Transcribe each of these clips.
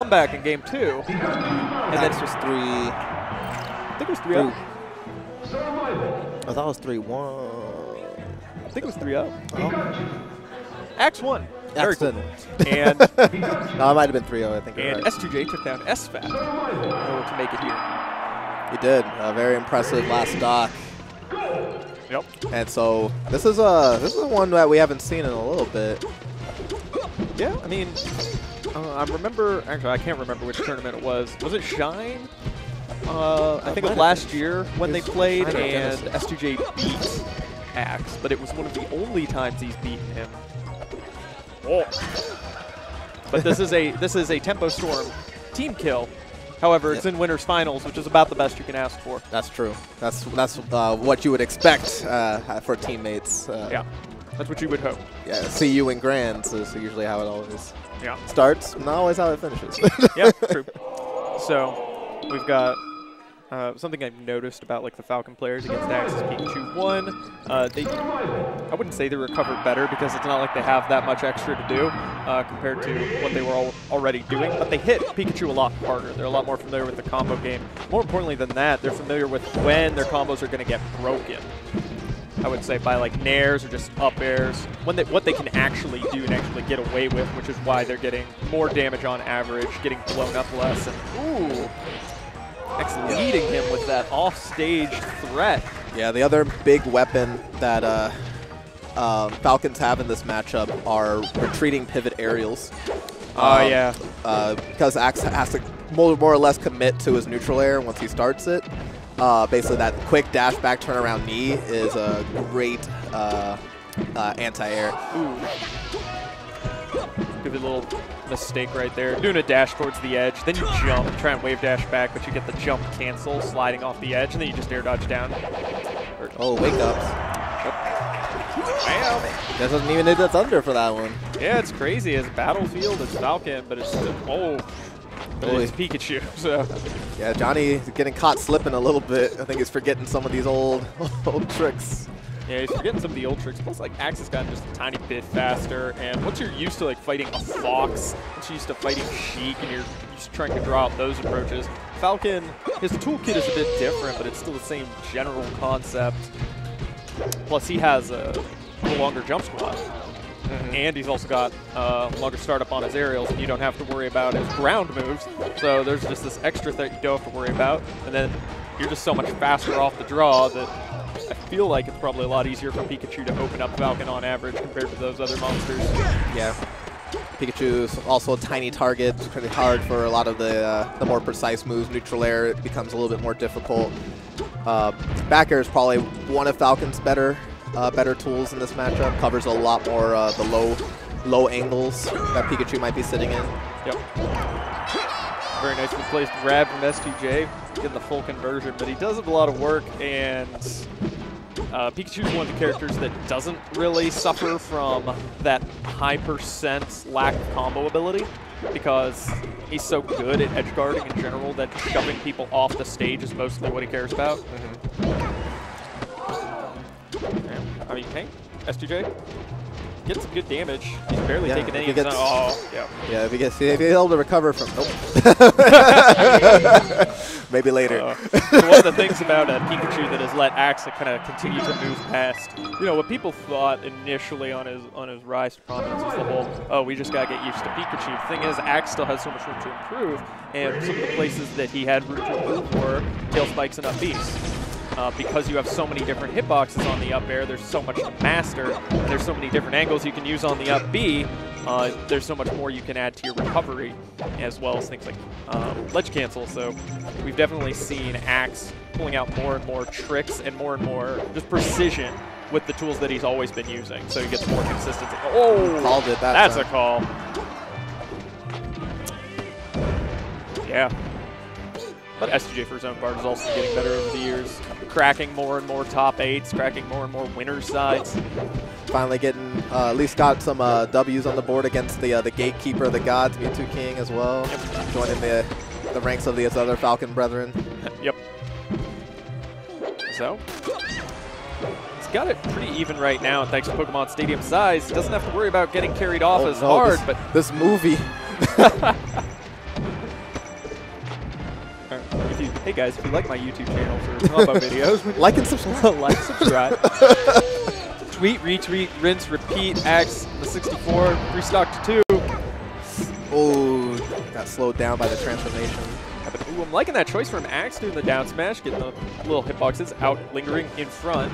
Runback in game 2. And then it's just 3. I think it was 3-0. I thought it was 3-1. I think it was 3-0. Axe won. Axe did. And no, it might have been 3-0. I think. And right. S2J took down SAK in order to make it here. He did. A very impressive last stock. Yep. And so this is one that we haven't seen in a little bit. Yeah, I mean, actually, I can't remember which tournament it was. Was it Shine? I think it was last year when they played, and S2J beat Axe, but it was one of the only times he's beaten him. Oh. But this is a Tempo Storm team kill. However, it's in winners finals, which is about the best you can ask for. That's true. That's what you would expect for teammates. Yeah, that's what you would hope. Yeah, see you in grands is usually how it always starts. Not always how it finishes. Yeah, true. So we've got something I've noticed about like the Falcon players against Axe's Pikachu. One, I wouldn't say they recovered better because it's not like they have that much extra to do compared to what they were already doing, but they hit Pikachu a lot harder. They're a lot more familiar with the combo game. More importantly than that, they're familiar with when their combos are going to get broken. I would say by like nairs or just up airs, what they can actually do and actually get away with, which is why they're getting more damage on average, getting blown up less, and ooh. X leading him with that off-stage threat. Yeah, the other big weapon that Falcons have in this matchup are retreating pivot aerials. Yeah. Because Axe has to more or less commit to his neutral air once he starts it. Basically, that quick dash back turnaround knee is a great anti-air. Give it a little mistake right there. Doing a dash towards the edge, then you jump, try and wave dash back, but you get the jump cancel, sliding off the edge, and then you just air dodge down. Oh, wake ups. Bam! Doesn't even need the thunder for that one. Yeah, it's crazy. It's Battlefield, it's Falcon, but it's it's Pikachu. So yeah, Johnny getting caught slipping a little bit. I think he's forgetting some of these old tricks. Yeah, he's forgetting some of the old tricks. Plus, like, Axe has gotten just a tiny bit faster. And once you're used to, like, fighting a Fox, once you're used to fighting Sheik, and you're just trying to draw out those approaches, Falcon, his toolkit is a bit different, but it's still the same general concept. Plus, he has a longer jump squat. And he's also got longer startup on his aerials, and you don't have to worry about his ground moves. So there's just this extra thing you don't have to worry about. And then you're just so much faster off the draw that I feel like it's probably a lot easier for Pikachu to open up Falcon on average compared to those other monsters. Yeah. Pikachu's also a tiny target. It's pretty hard for a lot of the more precise moves. Neutral air, it becomes a little bit more difficult. Back air is probably one of Falcon's better tools in this matchup. Covers a lot more the low angles that Pikachu might be sitting in. Yep. Very nicely placed grab from S2J, getting the full conversion, but he does have a lot of work, and Pikachu's one of the characters that doesn't really suffer from that high percent lack of combo ability because he's so good at edge guarding in general that shoving people off the stage is mostly what he cares about. I mean, hey, S2J, get some good damage. He's barely taking any. Yeah, if he's able to recover from. Maybe later. So one of the things about Pikachu that has let Axe kind of continue to move past, you know, what people thought initially on his rise to prominence was the whole, we just gotta get used to Pikachu. The thing is, Axe still has so much room to improve, and some of the places that he had room to improve were tail spikes and up Bs. Because you have so many different hitboxes on the up air, there's so much to master, and there's so many different angles you can use on the up B, there's so much more you can add to your recovery, as well as things like ledge cancel. So we've definitely seen Axe pulling out more and more tricks and more just precision with the tools that he's always been using, so he gets more consistency. Oh, called it. That's a call. Yeah. But S2J for his own part is also getting better over the years, cracking more and more top 8s, cracking more and more winner sides. Finally getting, at least got some W's on the board against the gatekeeper of the gods, Mewtwo King as well, joining the ranks of his other Falcon brethren. Yep. So, he's got it pretty even right now, and thanks to Pokemon Stadium size, he doesn't have to worry about getting carried off as hard. This movie. if you, hey guys, if you like my YouTube channel for combo videos, like and subscribe. like, subscribe. Tweet, retweet, rinse, repeat, Axe, the 64, 3 stock to 2. Oh, got slowed down by the transformation. Yeah, but, ooh, I'm liking that choice from Axe doing the down smash, getting the little hitboxes out, lingering in front.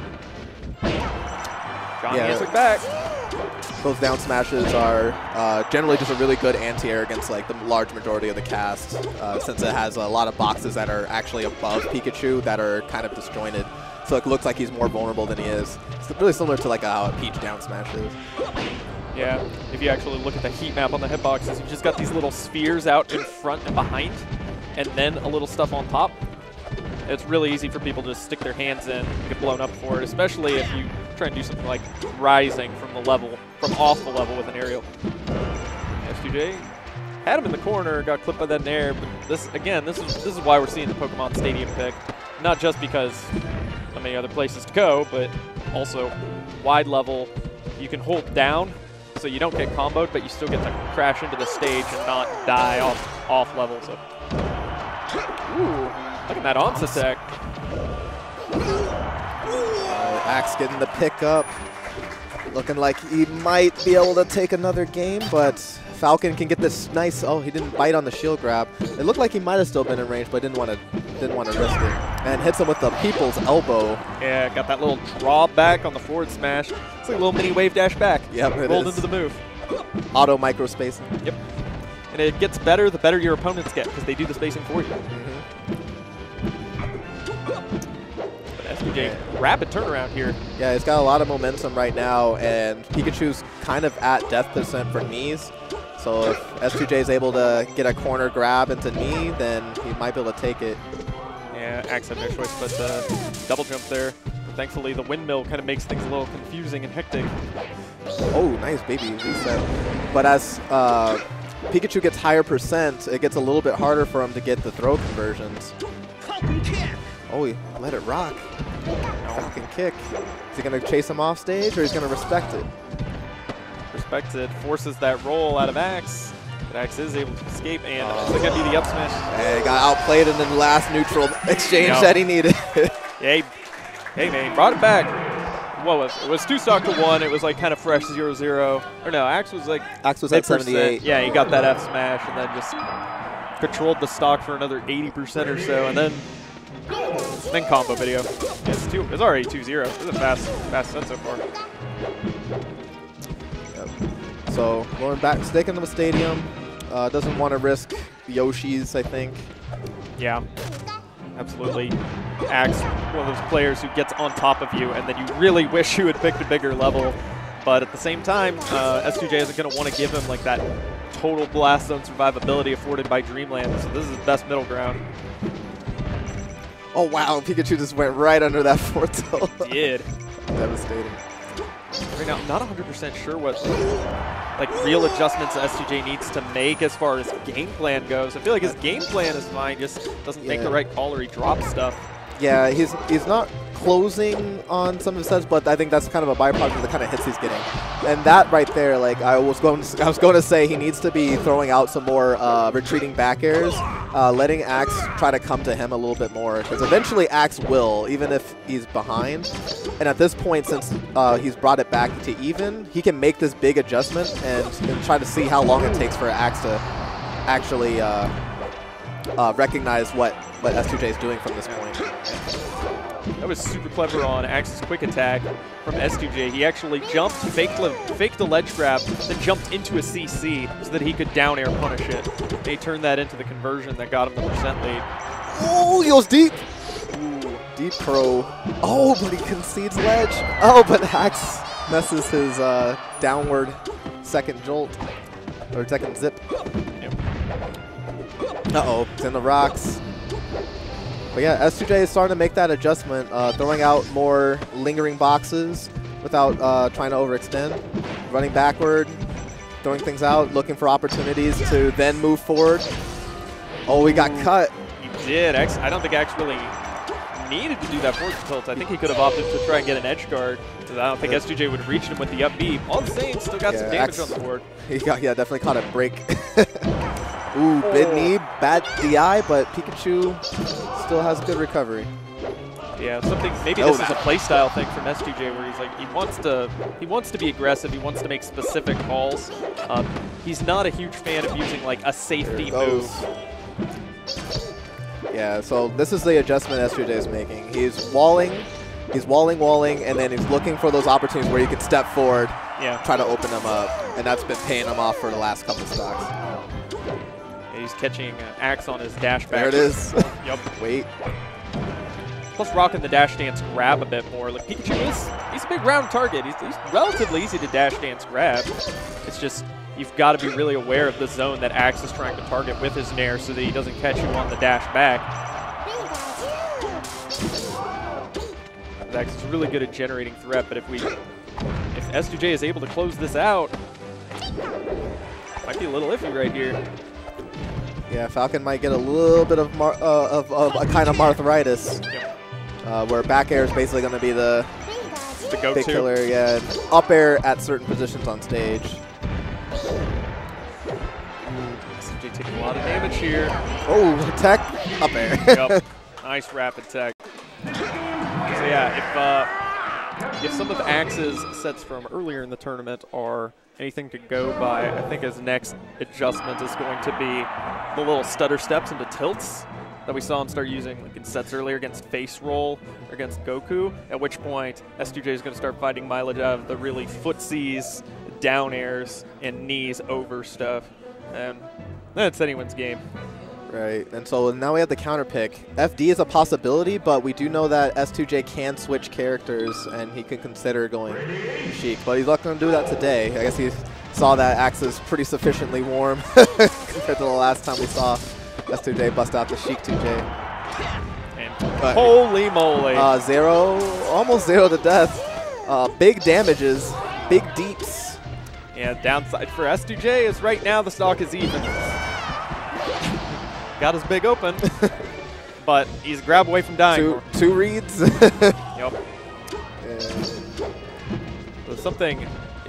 Johnny answered back. Those down smashes are generally just a really good anti-air against like the large majority of the cast, since it has a lot of boxes that are actually above Pikachu that are kind of disjointed. So it looks like he's more vulnerable than he is. It's really similar to like how a Peach down smash is. Yeah, if you actually look at the heat map on the hitboxes, you just got these little spheres out in front and behind, and then a little stuff on top. It's really easy for people to just stick their hands in and get blown up for it, especially if you try and do something like rising from the level, from off the level with an aerial. S2J had him in the corner, got clipped by that in air, but this, again, this is why we're seeing the Pokemon Stadium pick. Not just because not many other places to go, but also wide level. You can hold down so you don't get comboed, but you still get to crash into the stage and not die off level. So, ooh, look at that onset attack. Axe getting the pickup. Looking like he might be able to take another game, but Falcon can get this nice. Oh, he didn't bite on the shield grab. It looked like he might have still been in range, but didn't want to risk it. And hits him with the people's elbow. Yeah, got that little draw back on the forward smash. It's like a little mini wave dash back. Yep, it rolled is. into the move. Auto micro spacing. Yep. And it gets better the better your opponents get because they do the spacing for you. S2J, rapid turnaround here. Yeah, he's got a lot of momentum right now, and Pikachu's kind of at death percent for knees. So if S2J is able to get a corner grab into knee, then he might be able to take it. Yeah, Axe had no choice but double jump there. But thankfully, the windmill kind of makes things a little confusing and hectic. Oh, nice baby reset. But as Pikachu gets higher percent, it gets a little bit harder for him to get the throw conversions. Oh, he let it rock. Falcon kick. Is he going to chase him off stage, or he's going to respect it? Respects it, forces that roll out of Axe. But Axe is able to escape, and it's going to be the up smash. And he got outplayed in the last neutral exchange that he needed. Yeah, hey man, he brought it back. What was it? It was 2 stock to 1. It was like kind of fresh 0-0. Or no, Axe was like Axe was at 78. Yeah, he got that F smash and then just controlled the stock for another 80% or so, and then combo video. Yeah, it's already 2-0. It's a fast set so far. Yep. So going back, sticking to the stadium. Doesn't want to risk Yoshi's, I think. Yeah, absolutely. Axe, one of those players who gets on top of you, and then you really wish you had picked a bigger level. But at the same time, S2J isn't going to want to give him like that total blast zone survivability afforded by Dreamland. So this is his best middle ground. Oh wow, Pikachu just went right under that portal. Did. Devastating. Right now, I'm not 100% sure what like real adjustments S2J needs to make as far as game plan goes. I feel like his game plan is fine, just doesn't make the right call or he drops stuff. Yeah, he's not closing on some of his sets, but I think that's kind of a byproduct of the kind of hits he's getting. And that right there, like I was going to say, he needs to be throwing out some more retreating back airs, letting Axe try to come to him a little bit more, because eventually Axe will, even if he's behind. And at this point, since he's brought it back to even, he can make this big adjustment and try to see how long it takes for Axe to actually recognize what S2J is doing from this point. That was super clever on Axe's quick attack from S2J. He actually jumped, faked a ledge grab, then jumped into a CC so that he could down air punish it. They turned that into the conversion that got him the percent lead. Oh, he goes deep. Ooh, deep pro. Oh, but he concedes ledge. Oh, but Axe messes his downward second jolt, or second zip. Yep. Uh-oh, it's in the rocks. But yeah, S2J is starting to make that adjustment, throwing out more lingering boxes without trying to overextend, running backward, throwing things out, looking for opportunities to then move forward. Oh, he got cut. He did. I don't think Axe really needed to do that forward tilt. I think he could have opted to try and get an edge guard. I don't think S2J would have reached him with the up B. All the same, still got some damage on the board. He got, definitely caught a break. Ooh, bid knee, bad DI, but Pikachu still has good recovery. Yeah, maybe this is a playstyle thing from S2J where he's like, he wants to be aggressive, he wants to make specific calls. He's not a huge fan of using like a safety move. Yeah, so this is the adjustment S2J is making. He's walling, and then he's looking for those opportunities where he can step forward, try to open them up, and that's been paying him off for the last couple stocks. Yeah, he's catching Axe on his dash back. There it is. Yep. Wait. Plus rocking the dash dance grab a bit more. Like Pikachu he's a big round target. He's relatively easy to dash dance grab. It's just you've got to be really aware of the zone that Axe is trying to target with his Nair so that he doesn't catch you on the dash back. Axe is really good at generating threat, but if S2J is able to close this out, might be a little iffy right here. Yeah, Falcon might get a little bit of a kind of arthritis. Yep. Where back air is basically going to be the go-to. big killer, yeah. Up air at certain positions on stage. SMJ taking a lot of damage here. Oh, tech, up air. Yep. Nice rapid tech. So yeah, if some of Axe's sets from earlier in the tournament are anything to go by, I think his next adjustment is going to be the little stutter steps into tilts that we saw him start using like in sets earlier against Face Roll or against Goku, at which point S2J is going to start fighting mileage out of the really footsies, down airs, and knees over stuff. And that's anyone's game. Right, and so now we have the counter pick. FD is a possibility, but we do know that S2J can switch characters, and he can consider going Sheik. But he's not going to do that today. I guess he saw that Axe is pretty sufficiently warm compared to the last time we saw S2J bust out the Sheik 2J. And holy moly. Almost zero to death. Big damages, big deeps. Yeah, downside for S2J is right now the stock is even. Got his big open, but he's a grab away from dying. Two reads. Yep. So something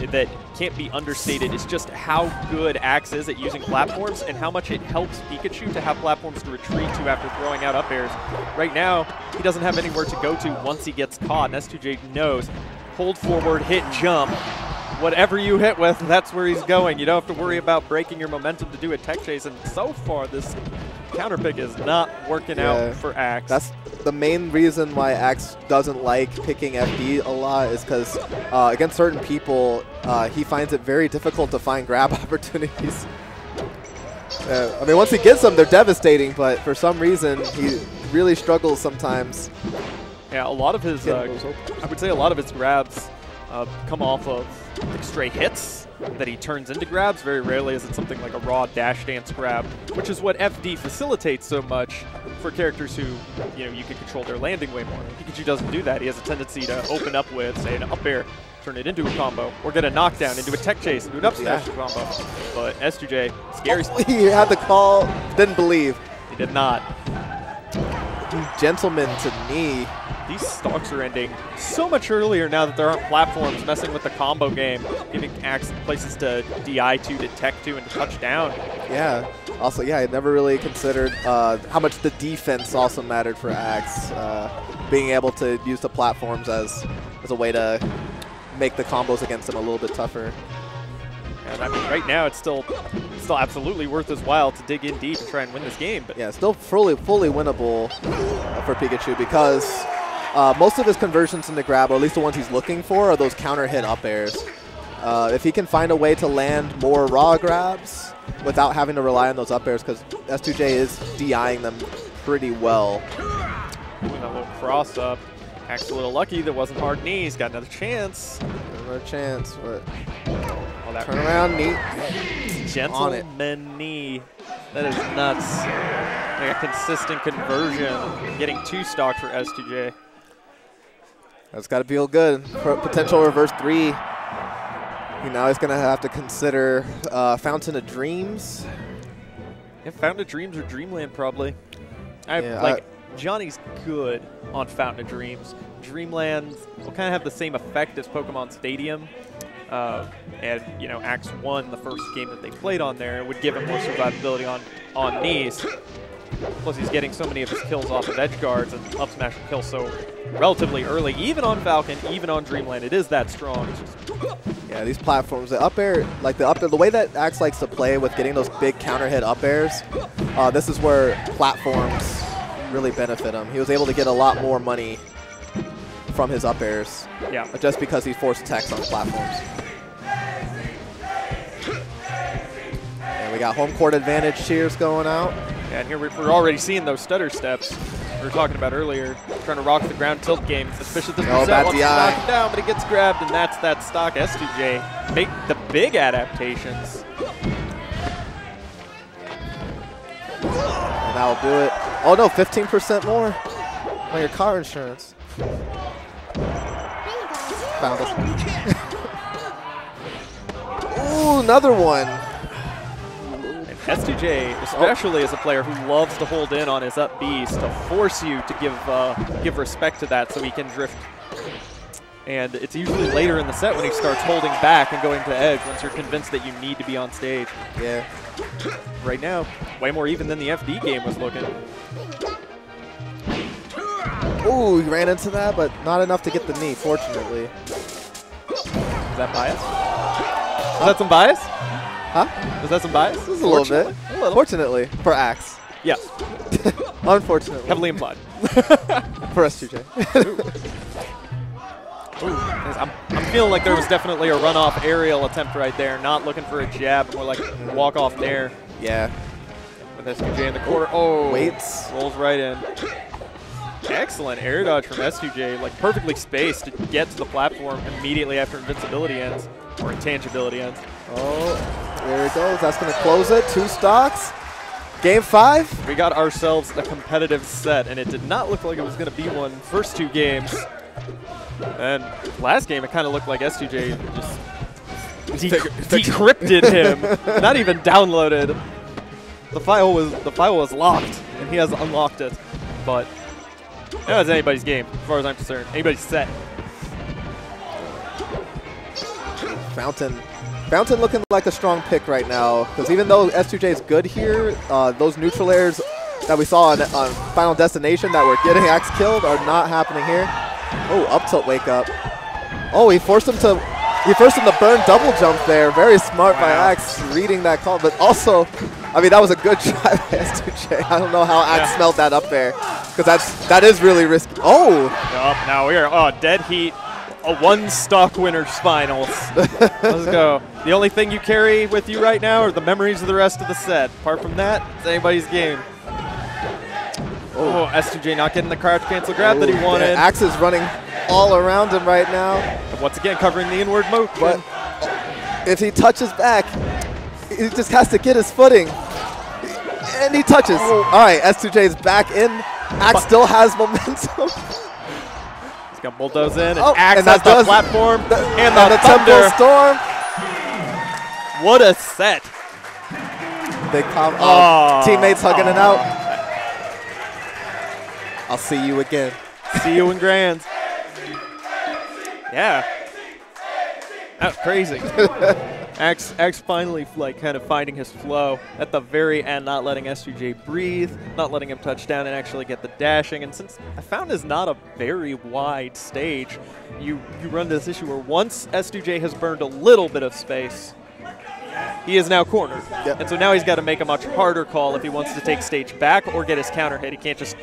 that can't be understated is just how good Axe is at using platforms and how much it helps Pikachu to have platforms to retreat to after throwing out up airs. Right now, he doesn't have anywhere to go to once he gets caught, and S2J knows. Hold forward, hit jump. Whatever you hit with, that's where he's going. You don't have to worry about breaking your momentum to do a tech chase, and so far this counter pick is not working out for Axe. That's the main reason why Axe doesn't like picking FD a lot is because against certain people, he finds it very difficult to find grab opportunities. I mean, once he gets them, they're devastating, but for some reason, he really struggles sometimes. Yeah, a lot of his, I would say a lot of his grabs come off of like stray hits that he turns into grabs. Very rarely is it something like a raw dash dance grab, which is what FD facilitates so much for characters who, you can control their landing way more. Pikachu doesn't do that. He has a tendency to open up with, say, an up air, turn it into a combo, or get a knockdown into a tech chase, into an up smash combo. But S2J, scary. He had the call, didn't believe. He did not. Gentleman to knee. These stocks are ending so much earlier now that there aren't platforms messing with the combo game, giving Axe places to DI to tech to, and to touch down. Yeah. Also, I never really considered how much the defense also mattered for Axe. Being able to use the platforms as a way to make the combos against them a little bit tougher. And I mean, right now it's still absolutely worth his while to dig in deep and try and win this game. But yeah, still fully winnable for Pikachu because most of his conversions into grab, or at least the ones he's looking for, are those counter hit up airs. If he can find a way to land more raw grabs without having to rely on those up airs, because S2J is DIing them pretty well. With a little cross up. Axe a little lucky. There wasn't hard knees. Got another chance. Another chance. But that turn around knee. Gentleman knee. That is nuts. Like a consistent conversion. Getting 2 stock for S2J. That's got to feel good. For potential reverse 3. Now he's going to have to consider Fountain of Dreams. Yeah, Fountain of Dreams or Dreamland probably. Johnny's good on Fountain of Dreams. Dreamland will kind of have the same effect as Pokemon Stadium. And, Axe won the first game that they played on there. It would give him more survivability on on knees. Plus, he's getting so many of his kills off of edge guards and up smash and kills so relatively early, even on Falcon, even on Dreamland. It is that strong. It's just yeah, these platforms, the up air, like the way that Axe likes to play with getting those big counter hit up airs, this is where platforms really benefit him. He was able to get a lot more money from his up airs, yeah, just because he forced attacks on platforms. And we got home court advantage cheers going out. Yeah, and here we're already seeing those stutter steps we were talking about earlier, trying to rock the ground tilt game, especially this bad wants to DI. knock him down, but he gets grabbed, and that's that stock S2J. Make the big adaptations. And that'll do it. Oh no, 15% more on your car insurance. Found us. Ooh, another one. And S2J, especially as a player who loves to hold in on his up Bs, to force you to give respect to that so he can drift. And it's usually later in the set when he starts holding back and going to edge once you're convinced that you need to be on stage. Yeah. Right now, way more even than the FD game was looking. Ooh, he ran into that, but not enough to get the knee, fortunately. Is that bias? Is that some bias? Huh? Was that some bias? Just a little bit. A little. Fortunately, for Axe. Yes. Unfortunately. Heavily implied. For S2J. Ooh, I'm feeling like there was definitely a runoff aerial attempt right there. Not looking for a jab, more like walk off there. Yeah. With S2J in the corner. Oh, waits. Rolls right in. Excellent air dodge from S2J. Like perfectly spaced to get to the platform immediately after invincibility ends, or intangibility ends. Oh, there it goes. That's going to close it. 2 stocks. Game 5. We got ourselves a competitive set, and it did not look like it was going to be one first 2 games. And last game, it kind of looked like S2J just decrypted him, not even downloaded. The file was locked, and he has unlocked it. But that was anybody's game, as far as I'm concerned. Anybody's set. Fountain looking like a strong pick right now, because even though S2J is good here, those neutral airs that we saw on Final Destination that were getting Axe killed are not happening here. Oh, up tilt wake up. Oh, he forced him to burn double jump there. Very smart by Axe reading that call, but also, I mean, that was a good try by S2J. I don't know how Axe smelled that up there, because that is really risky. Oh! Up now we are dead heat. A 1-stock winner's finals. Let's go. The only thing you carry with you right now are the memories of the rest of the set. Apart from that, it's anybody's game. Oh, S2J not getting the crouch cancel grab that he wanted. Yeah, Axe is running all around him right now. And once again, covering the inward motion. But if he touches back, he just has to get his footing. And he touches. All right, S2J is back in. Axe still has momentum. He's got bulldoze in, and Axe and has the platform and the Tempo Storm. What a set. Big pop. Teammates hugging it out. I'll see you again. See you in Grands. Yeah. That's crazy. Axe finally like kind of finding his flow at the very end, not letting S2J breathe, not letting him touch down and actually get the dashing. And since I found is not a very wide stage, you run this issue where once S2J has burned a little bit of space, he is now cornered. Yep. And so now he's got to make a much harder call if he wants to take stage back or get his counter hit. He can't just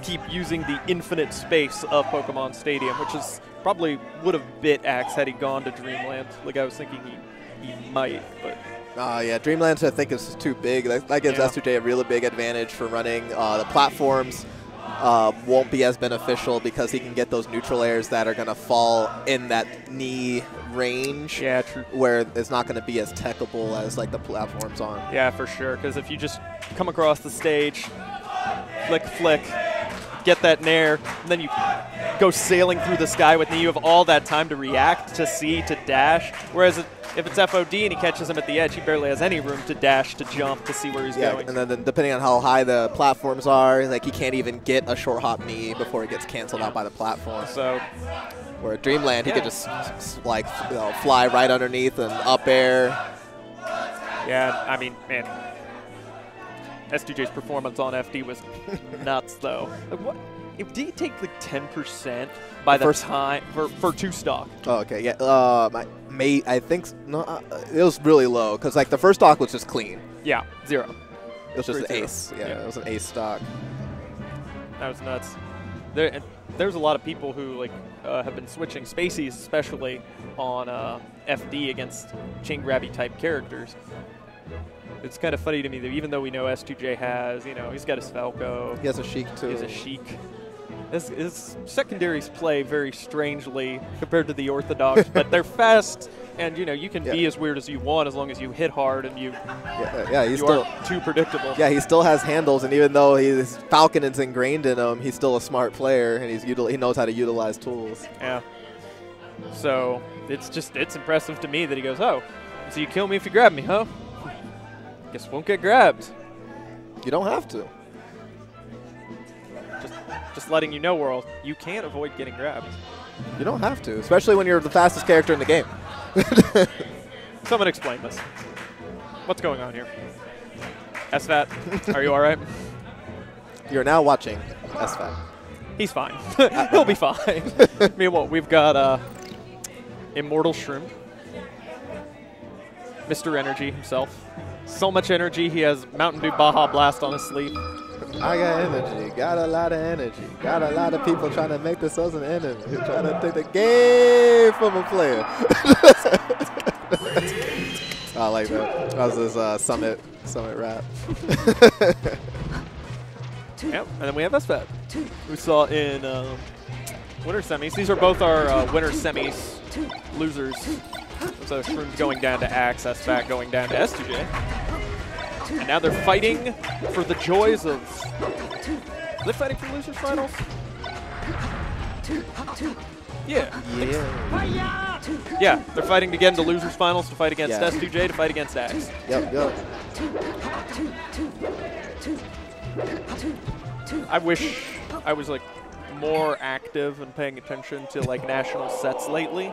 keep using the infinite space of Pokemon Stadium, which is probably would have bit Axe had he gone to Dreamland. Like I was thinking he might, but. Yeah, Dreamlands I think is too big. That gives S2J a really big advantage for running. The platforms won't be as beneficial because he can get those neutral airs that are going to fall in that knee range. Yeah, true. Where it's not going to be as techable as like the platforms on. Yeah, for sure. Because if you just come across the stage, flick, get that nair, and then you go sailing through the sky with knee, you have all that time to react, to see, to dash. Whereas if it's FOD and he catches him at the edge, he barely has any room to dash, to jump, to see where he's going. And then depending on how high the platforms are, like he can't even get a short hop knee before it gets canceled out by the platform. So, where at Dreamland, he could just like fly right underneath and up air. Yeah, I mean, man. S2J's performance on FD was nuts, though. Like, what? Did he take like 10% by the time for 2 stock? Oh, okay, yeah. I think no, it was really low because like the first stock was just clean. Yeah, 0. It was just an ace. Yeah, it was an ace stock. That was nuts. There's a lot of people who like have been switching Spaceys, especially on FD against chain grabby type characters. It's kind of funny to me that even though we know S2J has, he's got his Falco. He has a Sheik too. He has a Sheik. His secondaries play very strangely compared to the Orthodox, but they're fast, and you can be as weird as you want as long as you hit hard and you aren't too predictable. Yeah, he still has handles, and even though his Falcon is ingrained in him, he's still a smart player, and he knows how to utilize tools. Yeah. So it's impressive to me that he goes, oh, so you kill me if you grab me, huh? Guess won't get grabbed. You don't have to. Just letting you know, world, you can't avoid getting grabbed. You don't have to, especially when you're the fastest character in the game. Someone explain this. What's going on here? SFAT, are you all right? You're now watching SFAT. He's fine. He'll be fine. Meanwhile, we've got Immortal Shroom, Mr. Energy himself. So much energy, he has Mountain Dew Baja Blast on his sleeve. I got energy, got a lot of energy, got a lot of people trying to make themselves an enemy, trying to take the game from a player. I like that. That was his Summit rap. Yep, and then we have SFAT, we saw in winner semis. These are both our winner semis, losers. So Shroom's going down to Axe, SFAT going down to S2J. And now they're fighting for the joys of... Are they fighting for losers finals? Yeah. Yeah, they're fighting to get into losers finals, to fight against S2J, to fight against Axe. Yep. I wish I was like more active and paying attention to like national sets lately.